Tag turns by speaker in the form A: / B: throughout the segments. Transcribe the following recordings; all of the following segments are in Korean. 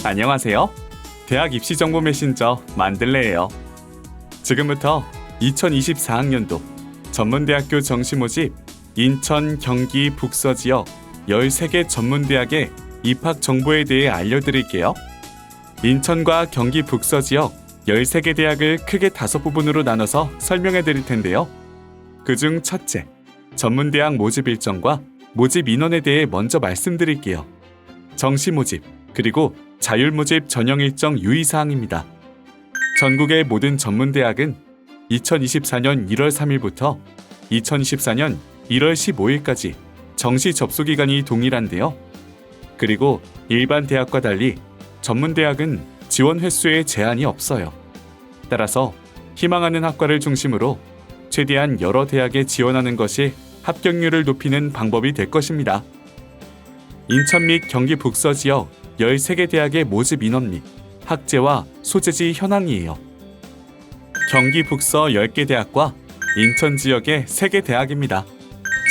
A: 안녕하세요. 대학 입시 정보 메신저 만들레예요. 지금부터 2024학년도 전문대학교 정시 모집 인천, 경기, 북서 지역 13개 전문대학의 입학 정보에 대해 알려드릴게요. 인천과 경기 북서 지역 13개 대학을 크게 5부분으로 나눠서 설명해 드릴 텐데요. 그중 첫째, 전문대학 모집 일정과 모집 인원에 대해 먼저 말씀드릴게요. 정시 모집, 그리고 자율 모집 전형 일정 유의사항입니다. 전국의 모든 전문대학은 2024년 1월 3일부터 2024년 1월 15일까지 정시 접수 기간이 동일한데요. 그리고 일반 대학과 달리 전문대학은 지원 횟수에 제한이 없어요. 따라서 희망하는 학과를 중심으로 최대한 여러 대학에 지원하는 것이 합격률을 높이는 방법이 될 것입니다. 인천 및 경기 북서 지역 13개 대학의 모집 인원 및 학제와 소재지 현황이에요. 경기 북서 10개 대학과 인천 지역의 3개 대학입니다.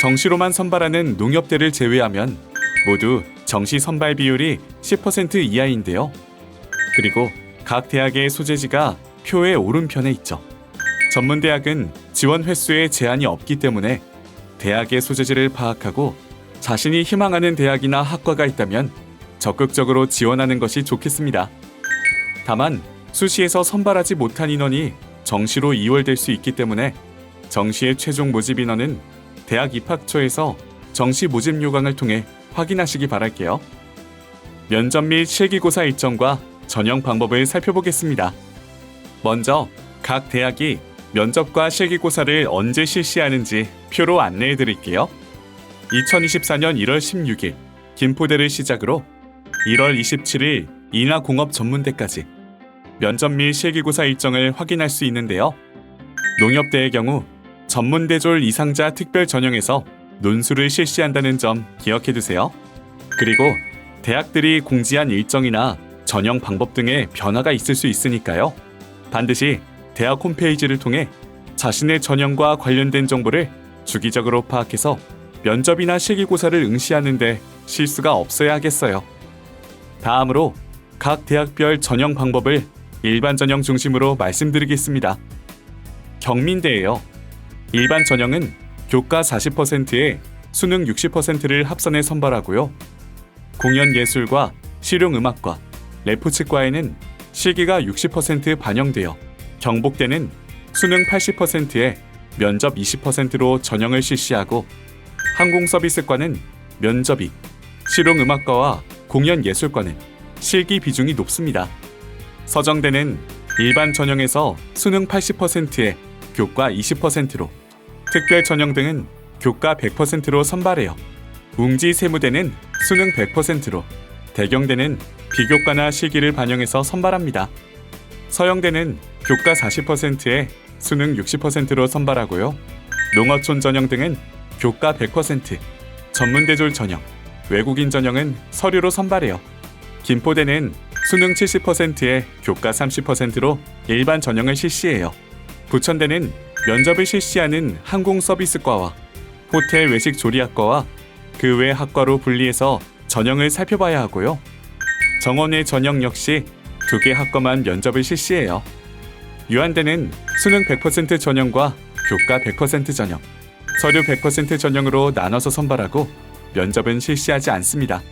A: 정시로만 선발하는 농협대를 제외하면 모두 정시 선발 비율이 10% 이하인데요. 그리고 각 대학의 소재지가 표의 오른편에 있죠. 전문대학은 지원 횟수에 제한이 없기 때문에 대학의 소재지를 파악하고 자신이 희망하는 대학이나 학과가 있다면 적극적으로 지원하는 것이 좋겠습니다. 다만 수시에서 선발하지 못한 인원이 정시로 이월될 수 있기 때문에 정시의 최종 모집 인원은 대학 입학처에서 정시 모집 요강을 통해 확인하시기 바랄게요. 면접 및 실기고사 일정과 전형 방법을 살펴보겠습니다. 먼저 각 대학이 면접과 실기고사를 언제 실시하는지 표로 안내해 드릴게요. 2024년 1월 16일 김포대를 시작으로 1월 27일 인하공업전문대까지 면접 및 실기고사 일정을 확인할 수 있는데요. 농협대의 경우 전문대졸 이상자 특별 전형에서 논술을 실시한다는 점 기억해 두세요. 그리고 대학들이 공지한 일정이나 전형 방법 등의 변화가 있을 수 있으니까요. 반드시 대학 홈페이지를 통해 자신의 전형과 관련된 정보를 주기적으로 파악해서 면접이나 실기고사를 응시하는 데 실수가 없어야 하겠어요. 다음으로 각 대학별 전형 방법을 일반 전형 중심으로 말씀드리겠습니다. 경민대예요. 일반 전형은 교과 40%에 수능 60%를 합산해 선발하고요. 공연예술과 실용음악과, 레포츠과에는 실기가 60% 반영되어 경복대는 수능 80%에 면접 20%로 전형을 실시하고 항공서비스과는 면접이, 실용음악과와 공연예술과는 실기 비중이 높습니다. 서정대는 일반 전형에서 수능 80%에 교과 20%로, 특별 전형 등은 교과 100%로 선발해요. 웅지세무대는 수능 100%로, 대경대는 비교과나 실기를 반영해서 선발합니다. 서영대는 교과 40%에 수능 60%로 선발하고요. 농어촌 전형 등은 교과 100%, 전문대졸 전형, 외국인 전형은 서류로 선발해요. 김포대는 수능 70%에 교과 30%로 일반 전형을 실시해요. 부천대는 면접을 실시하는 항공서비스과와 호텔 외식 조리학과와 그 외 학과로 분리해서 전형을 살펴봐야 하고요. 정원외 전형 역시 2개 학과만 면접을 실시해요. 유한대는 수능 100% 전형과 교과 100% 전형, 서류 100% 전형으로 나눠서 선발하고 면접은 실시하지 않습니다.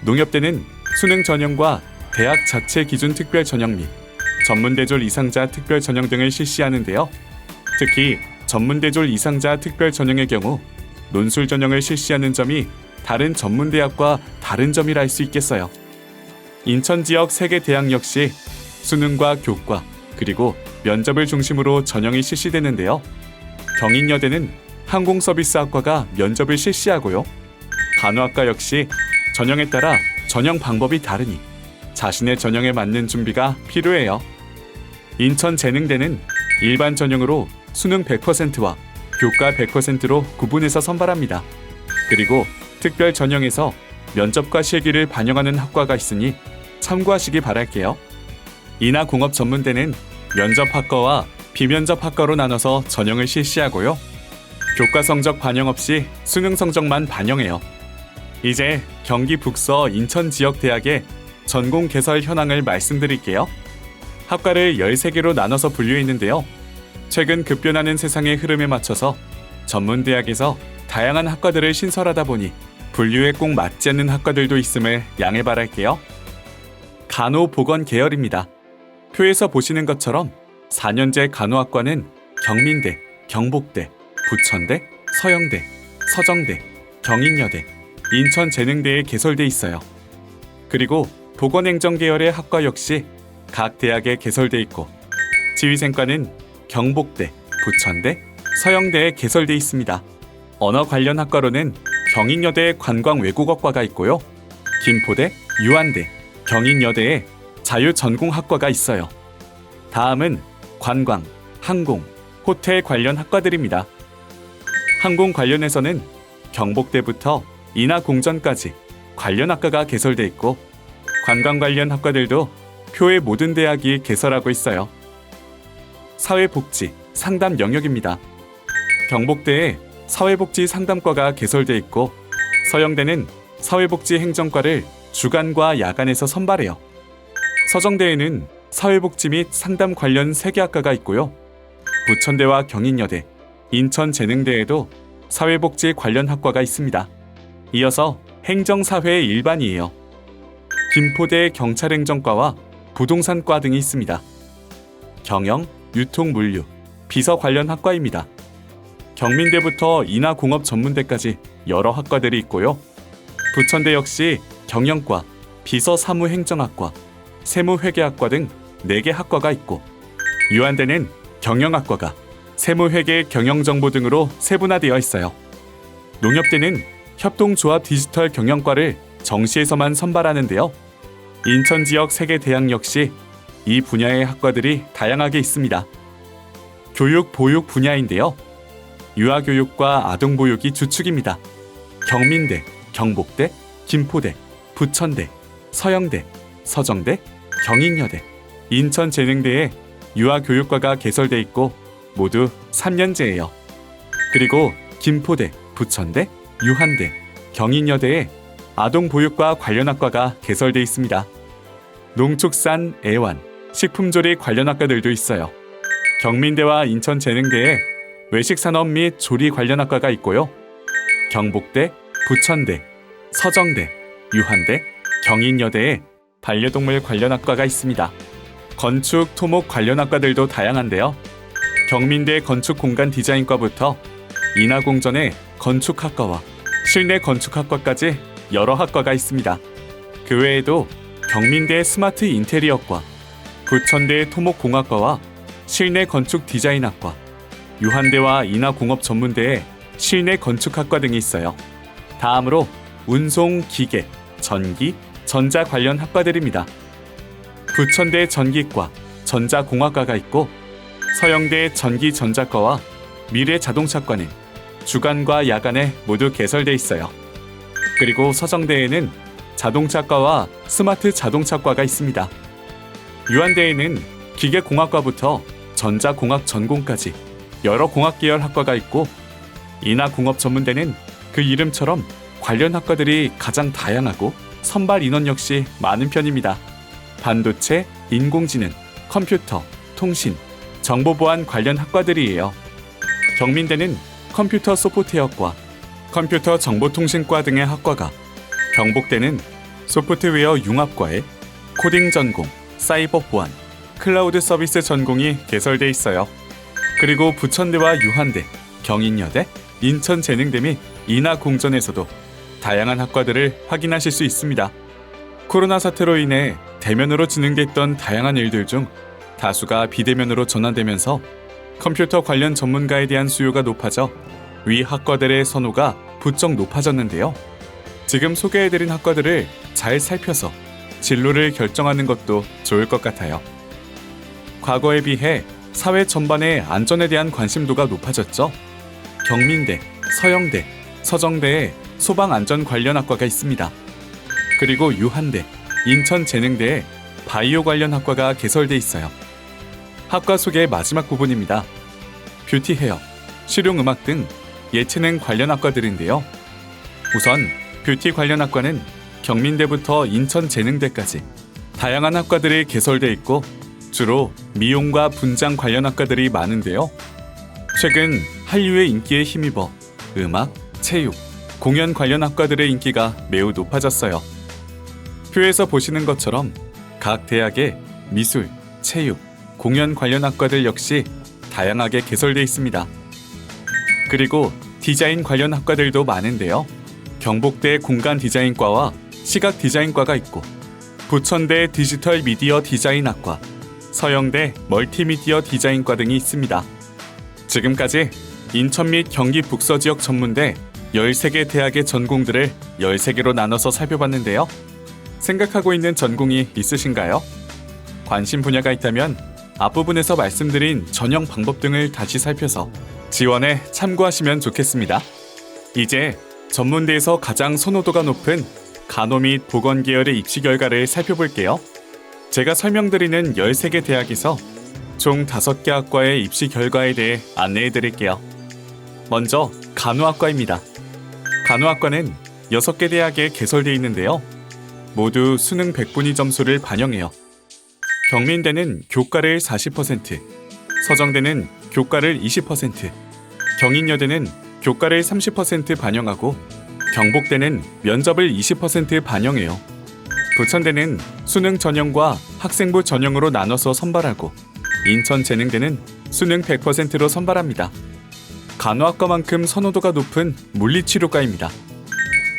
A: 농협대는 수능 전형과 대학 자체 기준 특별 전형 및 전문대졸 이상자 특별 전형 등을 실시하는데요. 특히 전문대졸 이상자 특별 전형의 경우 논술 전형을 실시하는 점이 다른 전문대학과 다른 점이라 할 수 있겠어요. 인천 지역 3개 대학 역시 수능과 교과 그리고 면접을 중심으로 전형이 실시되는데요. 경인여대는 항공서비스학과가 면접을 실시하고요. 간호학과 역시 전형에 따라 전형 방법이 다르니 자신의 전형에 맞는 준비가 필요해요. 인천재능대는 일반 전형으로 수능 100%와 교과 100%로 구분해서 선발합니다. 그리고 특별 전형에서 면접과 실기를 반영하는 학과가 있으니 참고하시기 바랄게요. 인하공업전문대는 면접학과와 비면접학과로 나눠서 전형을 실시하고요. 교과 성적 반영 없이 수능 성적만 반영해요. 이제 경기 북서 인천 지역 대학의 전공 개설 현황을 말씀드릴게요. 학과를 13개로 나눠서 분류했는데요. 최근 급변하는 세상의 흐름에 맞춰서 전문대학에서 다양한 학과들을 신설하다 보니 분류에 꼭 맞지 않는 학과들도 있음을 양해 바랄게요. 간호보건 계열입니다. 표에서 보시는 것처럼 4년제 간호학과는 경민대, 경복대, 부천대, 서영대, 서정대, 경인여대, 인천재능대에 개설돼 있어요. 그리고 보건행정 계열의 학과 역시 각 대학에 개설돼 있고 지휘생과는 경복대, 부천대, 서영대에 개설돼 있습니다. 언어 관련 학과로는 경인여대 관광외국어과가 있고요. 김포대, 유한대, 경인여대에 자유전공학과가 있어요. 다음은 관광, 항공, 호텔 관련 학과들입니다. 항공 관련해서는 경복대부터 인하공전까지 관련 학과가 개설돼 있고 관광 관련 학과들도 표의 모든 대학이 개설하고 있어요. 사회복지, 상담 영역입니다. 경복대에 사회복지 상담과가 개설돼 있고 서영대는 사회복지 행정과를 주간과 야간에서 선발해요. 서정대에는 사회복지 및 상담 관련 3개 학과가 있고요. 부천대와 경인여대, 인천재능대에도 사회복지 관련 학과가 있습니다. 이어서 행정사회 일반이에요. 김포대 경찰행정과와 부동산과 등이 있습니다. 경영, 유통물류, 비서 관련 학과입니다. 경민대부터 인하공업전문대까지 여러 학과들이 있고요. 부천대 역시 경영과, 비서사무행정학과, 세무회계학과 등 4개 학과가 있고 유한대는 경영학과가 세무회계 경영정보 등으로 세분화되어 있어요. 농협대는 협동조합 디지털 경영과를 정시에서만 선발하는데요. 인천 지역 3개 대학 역시 이 분야의 학과들이 다양하게 있습니다. 교육, 보육 분야인데요. 유아교육과 아동보육이 주축입니다. 경민대, 경복대, 김포대, 부천대, 서영대, 서정대, 경인여대, 인천재능대에 유아교육과가 개설돼 있고 모두 3년제예요. 그리고 김포대, 부천대, 유한대, 경인여대에 아동보육과 관련 학과가 개설돼 있습니다. 농축산, 애완, 식품조리 관련 학과들도 있어요. 경민대와 인천재능대에 외식산업 및 조리 관련 학과가 있고요. 경복대, 부천대, 서정대, 유한대, 경인여대에 반려동물 관련 학과가 있습니다. 건축, 토목 관련 학과들도 다양한데요. 경민대 건축공간 디자인과부터 인하공전의 건축학과와 실내 건축학과까지 여러 학과가 있습니다. 그 외에도 경민대 스마트 인테리어과, 부천대 토목공학과와 실내 건축 디자인학과, 유한대와 인하공업전문대에 실내 건축학과 등이 있어요. 다음으로 운송, 기계, 전기, 전자 관련 학과들입니다. 부천대 전기과, 전자공학과가 있고 서영대 전기전자과와 미래자동차과는 주간과 야간에 모두 개설돼 있어요. 그리고 서정대에는 자동차과와 스마트 자동차과가 있습니다. 유한대에는 기계공학과부터 전자공학 전공까지 여러 공학계열 학과가 있고 인하공업전문대는 그 이름처럼 관련 학과들이 가장 다양하고 선발 인원 역시 많은 편입니다. 반도체, 인공지능, 컴퓨터, 통신, 정보보안 관련 학과들이에요. 경민대는 컴퓨터 소프트웨어과, 컴퓨터 정보통신과 등의 학과가, 경복대는 소프트웨어 융합과에 코딩 전공, 사이버 보안, 클라우드 서비스 전공이 개설돼 있어요. 그리고 부천대와 유한대, 경인여대, 인천재능대 및 인하공전에서도 다양한 학과들을 확인하실 수 있습니다. 코로나 사태로 인해 대면으로 진행됐던 다양한 일들 중 다수가 비대면으로 전환되면서 컴퓨터 관련 전문가에 대한 수요가 높아져 위 학과들의 선호가 부쩍 높아졌는데요. 지금 소개해드린 학과들을 잘 살펴서 진로를 결정하는 것도 좋을 것 같아요. 과거에 비해 사회 전반의 안전에 대한 관심도가 높아졌죠. 경민대, 서영대, 서정대에 소방안전 관련 학과가 있습니다. 그리고 유한대, 인천재능대에 바이오 관련 학과가 개설돼 있어요. 학과 소개 마지막 부분입니다. 뷰티 헤어, 실용음악 등 예체능 관련 학과들인데요. 우선 뷰티 관련 학과는 경민대부터 인천재능대까지 다양한 학과들이 개설돼 있고 주로 미용과 분장 관련 학과들이 많은데요. 최근 한류의 인기에 힘입어 음악, 체육, 공연 관련 학과들의 인기가 매우 높아졌어요. 표에서 보시는 것처럼 각 대학의 미술, 체육, 공연 관련 학과들 역시 다양하게 개설돼 있습니다. 그리고 디자인 관련 학과들도 많은데요. 경복대 공간 디자인과와 시각 디자인과가 있고 부천대 디지털 미디어 디자인학과, 서영대 멀티미디어 디자인과 등이 있습니다. 지금까지 인천 및 경기 북서지역 전문대 13개 대학의 전공들을 13개로 나눠서 살펴봤는데요. 생각하고 있는 전공이 있으신가요? 관심 분야가 있다면 앞부분에서 말씀드린 전형 방법 등을 다시 살펴서 지원에 참고하시면 좋겠습니다. 이제 전문대에서 가장 선호도가 높은 간호 및 보건 계열의 입시 결과를 살펴볼게요. 제가 설명드리는 13개 대학에서 총 5개 학과의 입시 결과에 대해 안내해 드릴게요. 먼저 간호학과입니다. 간호학과는 6개 대학에 개설되어 있는데요. 모두 수능 100분위 점수를 반영해요. 경민대는 교과를 40%, 서정대는 교과를 20%, 경인여대는 교과를 30% 반영하고 경복대는 면접을 20% 반영해요. 부천대는 수능 전형과 학생부 전형으로 나눠서 선발하고 인천재능대는 수능 100%로 선발합니다. 간호학과만큼 선호도가 높은 물리치료과입니다.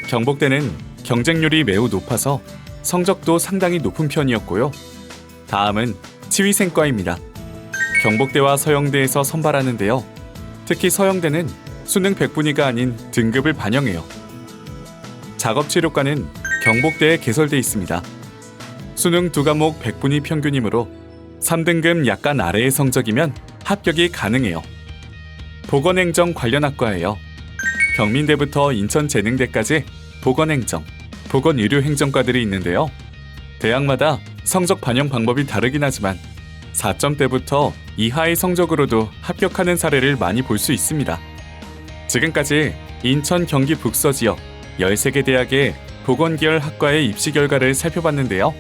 A: 경복대는 경쟁률이 매우 높아서 성적도 상당히 높은 편이었고요. 다음은 치위생과입니다. 경복대와 서영대에서 선발하는데요. 특히 서영대는 수능 100분위가 아닌 등급을 반영해요. 작업치료과는 경복대에 개설돼 있습니다. 수능 2과목 100분위 평균이므로 3등급 약간 아래의 성적이면 합격이 가능해요. 보건행정 관련 학과예요. 경민대부터 인천재능대까지 보건행정, 보건의료행정과들이 있는데요. 대학마다 성적 반영 방법이 다르긴 하지만 4점대부터 이하의 성적으로도 합격하는 사례를 많이 볼 수 있습니다. 지금까지 인천 경기 북서지역 13개 대학의 보건계열 학과의 입시 결과를 살펴봤는데요.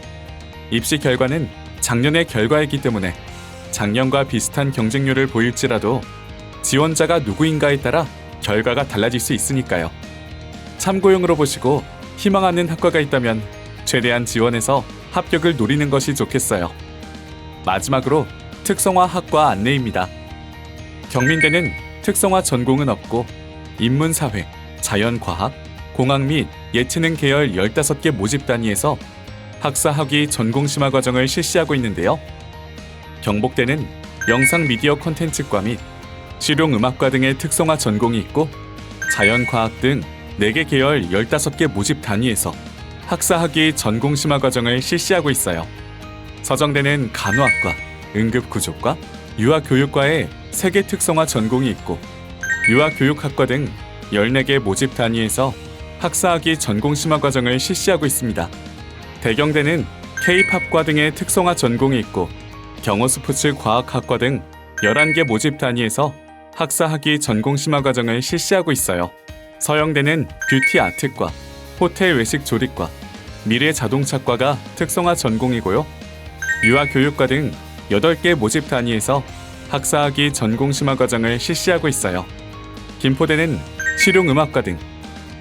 A: 입시 결과는 작년의 결과이기 때문에 작년과 비슷한 경쟁률을 보일지라도 지원자가 누구인가에 따라 결과가 달라질 수 있으니까요. 참고용으로 보시고 희망하는 학과가 있다면 최대한 지원해서 합격을 노리는 것이 좋겠어요. 마지막으로 특성화 학과 안내입니다. 경민대는 특성화 전공은 없고 인문사회, 자연과학, 공학 및 예체능 계열 15개 모집 단위에서 학사학위 전공심화 과정을 실시하고 있는데요. 경복대는 영상미디어 콘텐츠과 및 실용음악과 등의 특성화 전공이 있고 자연과학 등 4개 계열 15개 모집 단위에서 학사학위 전공심화 과정을 실시하고 있어요. 서정대는 간호학과, 응급구조과, 유아교육과에 3개 특성화 전공이 있고 유아교육학과 등 14개 모집 단위에서 학사학위 전공심화 과정을 실시하고 있습니다. 대경대는 K-팝과 등의 특성화 전공이 있고 경호스포츠 과학학과 등 11개 모집 단위에서 학사학위 전공심화 과정을 실시하고 있어요. 서영대는 뷰티 아트과, 호텔 외식 조리과, 미래 자동차과가 특성화 전공이고요. 유아교육과 등 8개 모집 단위에서 학사학위 전공심화 과정을 실시하고 있어요. 김포대는 실용음악과 등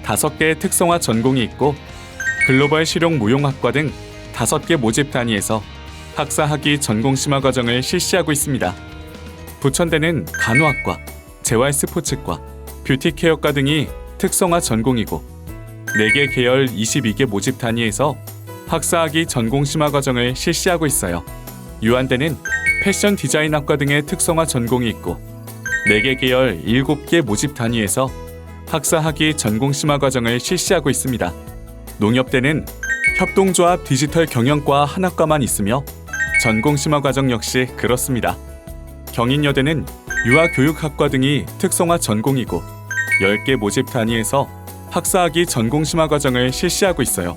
A: 5개 특성화 전공이 있고 글로벌 실용무용학과 등 5개 모집 단위에서 학사학위 전공심화 과정을 실시하고 있습니다. 부천대는 간호학과, 재활스포츠과, 뷰티케어과 등이 특성화 전공이고 4개 계열 22개 모집 단위에서 학사학위 전공심화 과정을 실시하고 있어요. 유한대는 패션 디자인학과 등의 특성화 전공이 있고 4개 계열 7개 모집 단위에서 학사학위 전공심화 과정을 실시하고 있습니다. 농협대는 협동조합 디지털 경영과 한 학과만 있으며 전공심화 과정 역시 그렇습니다. 경인여대는 유아교육학과 등이 특성화 전공이고 10개 모집 단위에서 학사학위 전공심화 과정을 실시하고 있어요.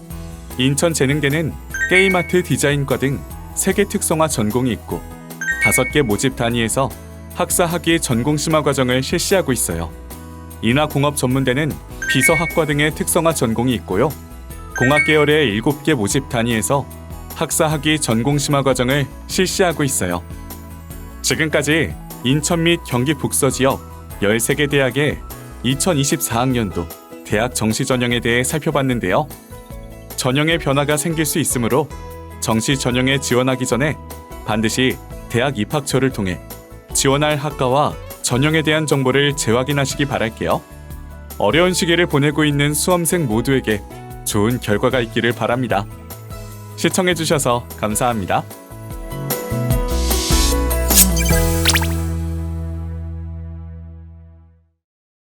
A: 인천재능대는 게임아트 디자인과 등 3개 특성화 전공이 있고 5개 모집 단위에서 학사학위 전공심화 과정을 실시하고 있어요. 인하공업전문대는 비서학과 등의 특성화 전공이 있고요. 공학 계열의 7개 모집 단위에서 학사학위 전공심화 과정을 실시하고 있어요. 지금까지 인천 및 경기 북서 지역 13개 대학의 2024학년도 대학 정시 전형에 대해 살펴봤는데요. 전형의 변화가 생길 수 있으므로 정시 전형에 지원하기 전에 반드시 대학 입학처를 통해 지원할 학과와 전형에 대한 정보를 재확인하시기 바랄게요. 어려운 시기를 보내고 있는 수험생 모두에게 좋은 결과가 있기를 바랍니다. 시청해주셔서 감사합니다.